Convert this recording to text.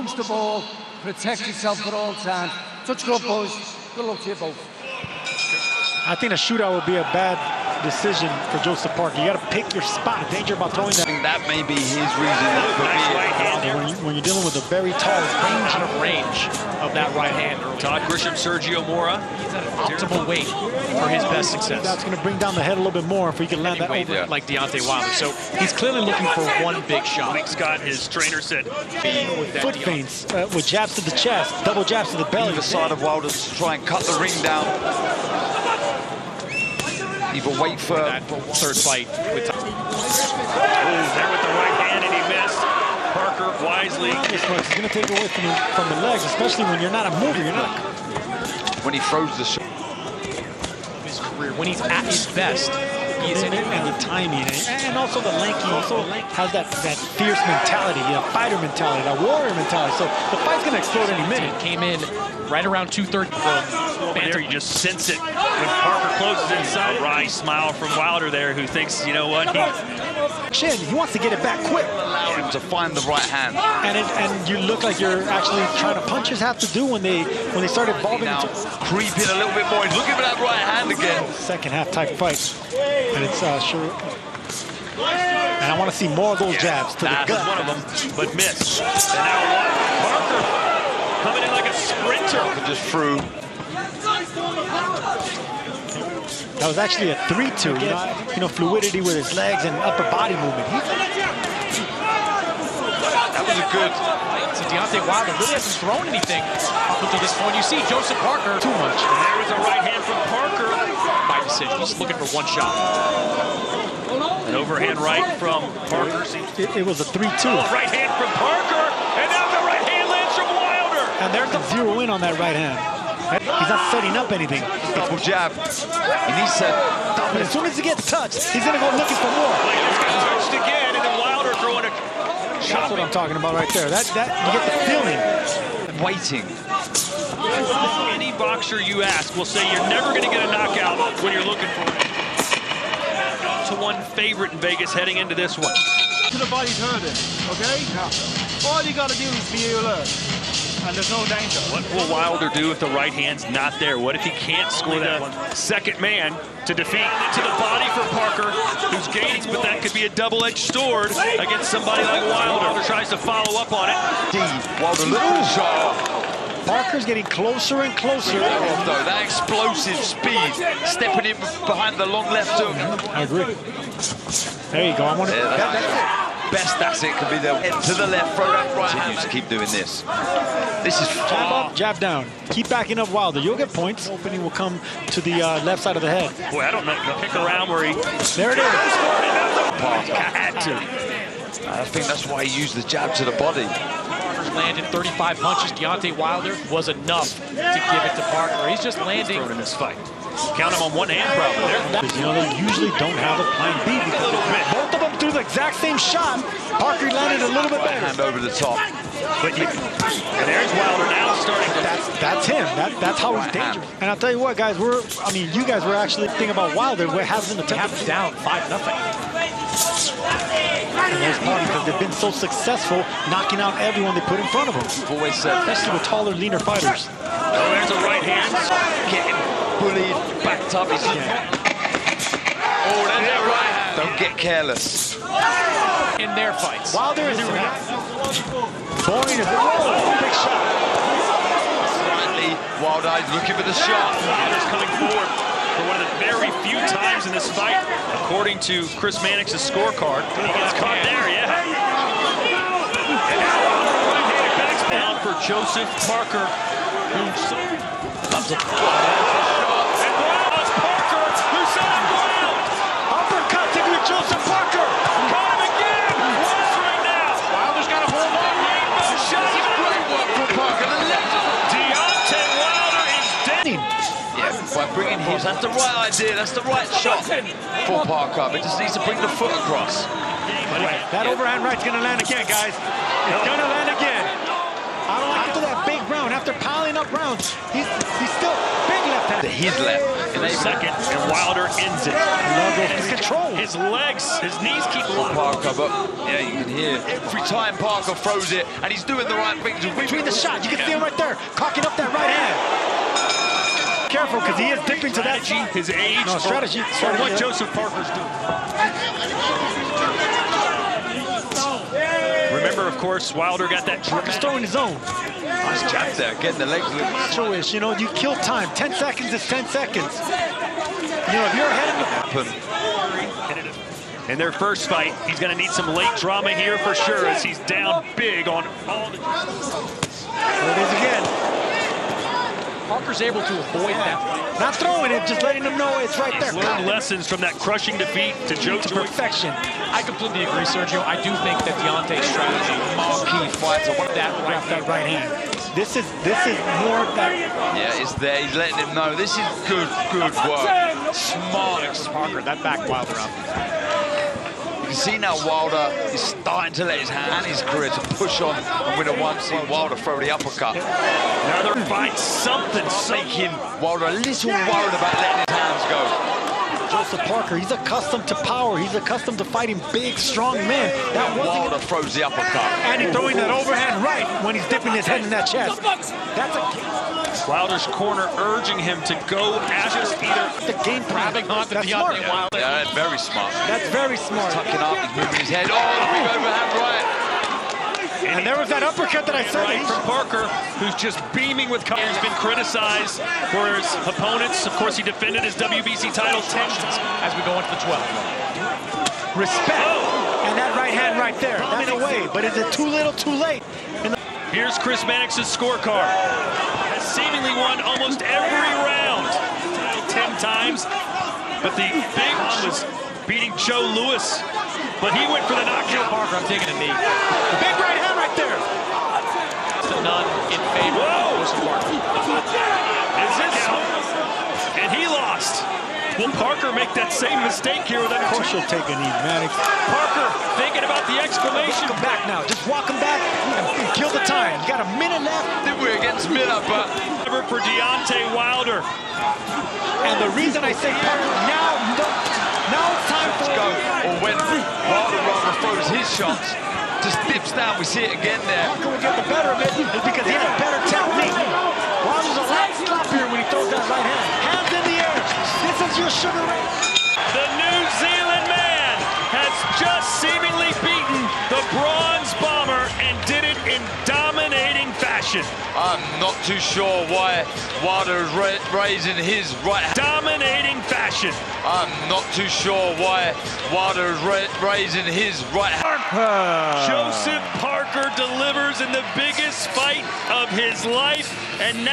The ball, protect yourself at all times. Touch good, boys. Good luck to you both. I think a shootout would be a bad decision for Joseph Parker. You got to pick your spot. Danger about throwing that. That may be his reason. When you're dealing with a very tall range, out of range of that right hand. Todd Grisham, Sergio Mora. He's at an optimal weight for his best success. That's going to bring down the head a little bit more if he can land that over. Like Deontay Wilder. So he's clearly looking for one big shot. Mike Scott, his trainer, said foot feints with jabs to the chest, double jabs to the belly. Either side of Wilder to try and cut the ring down. Either wait for that third fight. There with the right hand and he missed. Parker wisely. He's going to take away from the legs, especially when you're not a mover. You're not. When he throws the shot. His career, when he's at his best, he is in it. And the timing, and also the lanky. Also has that fierce mentality, fighter mentality, that warrior mentality. So the fight's going to explode any minute. Came in right around 230 from Banter. You just sense it when Parker closes inside. A wry smile from Wilder there, who thinks, you know what, he wants to get it back quick. Allow him to find the right hand. And you look like you're actually trying to. Punchers have to do when they start evolving. Now creeping a little bit more. He's looking for that right hand again. Second half type fight, and it's sure. And I want to see more of those jabs to the gut. One of them, but missed. And now Parker coming in like a sprinter. Just threw. That was actually a 3-2. You know, fluidity with his legs and upper body movement. That was a good. So Deontay Wilder really hasn't thrown anything up until this point. You see Joseph Parker too much. And there was a right hand from Parker. By decision, he's looking for one shot. An overhand right from Parker. It was a 3-2. Right hand from Parker, and now the right hand lands from Wilder. And there's a 0 in on that right hand. He's not setting up anything. Double jab. He needs to. As soon as he gets touched, he's going to go looking for more. He just got touched again, and then Wilder throwing a shot. That's what I'm talking about right there. That you get the feeling. Waiting. Any boxer you ask will say you're never going to get a knockout when you're looking for it. 2-1 favorite in Vegas heading into this one. To the body's hurting, okay? Yeah. All you got to do is be alert. And there's no danger. What will Wilder do if the right hand's not there? What if he can't score that second man to defeat? To the body for Parker, who's gaining, but that could be a double-edged sword against somebody like Wilder. Wilder tries to follow up on it. Wilder look for the shot. Parker's getting closer and closer. Though that explosive speed, stepping in behind the long left hook. I agree. There you go. I want to. Best that's it could be the head to the left, throw that right hand. To keep doing this. This is jab up, jab down. Keep backing up Wilder. You'll get points. Opening will come to the left side of the head. Boy, I don't know. Pick around where he. There it is. Parker had to. I think that's why he used the jab to the body. Parker's landed 35 punches. Deontay Wilder was enough to give it to Parker. He's just landing in this fight. Count him on one hand, probably. You know, they usually don't have a plan B because both of them threw the exact same shot. Parker landed a little bit better. Hand over the top. But and there's Wilder now starting to. That's him. That's how he's dangerous. And I'll tell you what, guys, you guys were actually thinking about Wilder. We're having the have down 5-0. And there's part because they've been so successful knocking out everyone they put in front of them. Always said, especially with taller, leaner fighters. Oh, there's a right hand. Getting bullied, backed up. Oh, there's that right hand. Don't get careless. In their fights. Wilder is boring as a big shot. Slightly wild-eyed, looking for the shot. Wilder's coming forward for one of the very few times in this fight, according to Chris Mannix's scorecard. He gets caught there, yeah. And now right-handed backs down for Joseph Parker, who loves a Joseph Parker! Caught him again! Worse right now! Wilder's got to hold on. Rainbow shot! Great work from Parker. The left. Deontay Wilder is dead. Yeah, by bringing his, that's the right idea. That's the right shot for Parker. But just needs to bring the foot across. That overhand right's going to land again, guys. It's going to land again. I don't like after that big round, after piling up rounds, he's still big left his left. For a second, and Wilder ends it. His control. His legs, his knees keep locked. Parker, but yeah, you can hear every time Parker throws it, and he's doing the right things. Between the shots, you can see him right there, cocking up that right hand. Careful, because he is dipping to that. His age, No, strategy. or what Joseph Parker's doing. Remember, of course, Wilder got that Parker's throwing his own. Nice jab there, getting the legs. Macho-ish, you know, you kill time. 10 seconds is 10 seconds. You know, if you're ahead of the... In their first fight, he's going to need some late drama here for sure, as he's down big on all the... There it is again. Parker's able to avoid that. Not throwing it, just letting them know it's right there. He's learned lessons from that crushing defeat to Joe To perfection. I completely agree, Sergio. I do think that Deontay's strategy, Marquee fighter, what that right, That right hand. This is more that. Yeah, it's there. He's letting him know this is good work. Smart. Parker, that back Wilder up. You can see now Wilder is starting to let his hand and his career to push on and win a one. See Wilder throw the uppercut. Another fight, something. Making Wilder a little worried about letting his hands go. Joseph Parker, he's accustomed to power. He's accustomed to fighting big, strong men. That Wilder throws the uppercut. And he's throwing that overhand right when he's dipping his head in that chest. That's a Wilder's corner urging him to go after either the game Grabbing onto That's Deontay smart. Wilder. Yeah, that's very smart. That's very smart. Tucking up, he's moving his head. Oh, the big overhand right. And there was that uppercut that I said. right from Parker, who's just beaming with confidence. He's been criticized for his opponents. Of course, he defended his WBC title 10 As we go into the 12th. Respect. And that right hand right there. That's away. But is it too little, too late? Here's Chris Mannix's scorecard. Has seemingly won almost every round. 10 times. But the big one was beating Joe Louis. But he went for the knockout. Parker, I'm taking a knee. Big right hand right there. None in favor of Parker. Is this? And he lost. Will Parker make that same mistake here with that? Of course you'll take a knee, Mannix. Parker thinking about the exclamation. Walk him back now. Just walk him back and kill the time. You got a minute left. I think we're against Miller, but For Deontay Wilder. And the reason I say Parker now it's time for go. Or when Wilder rather throws his shots, just dips down. We see it again there. Parker will get the better of it because he has a better technique. Wilder's a lot sloppier when he throws that right hand. Hands in the air. This is your Sugar Ray. The New Zealand man has just seemingly beaten the Bronze Bomber and did it in dominating fashion. I'm not too sure why Wilder is raising his right hand. Dominating fashion. I'm not too sure why Wilder is raising his right hand. Joseph Parker delivers in the biggest fight of his life, and now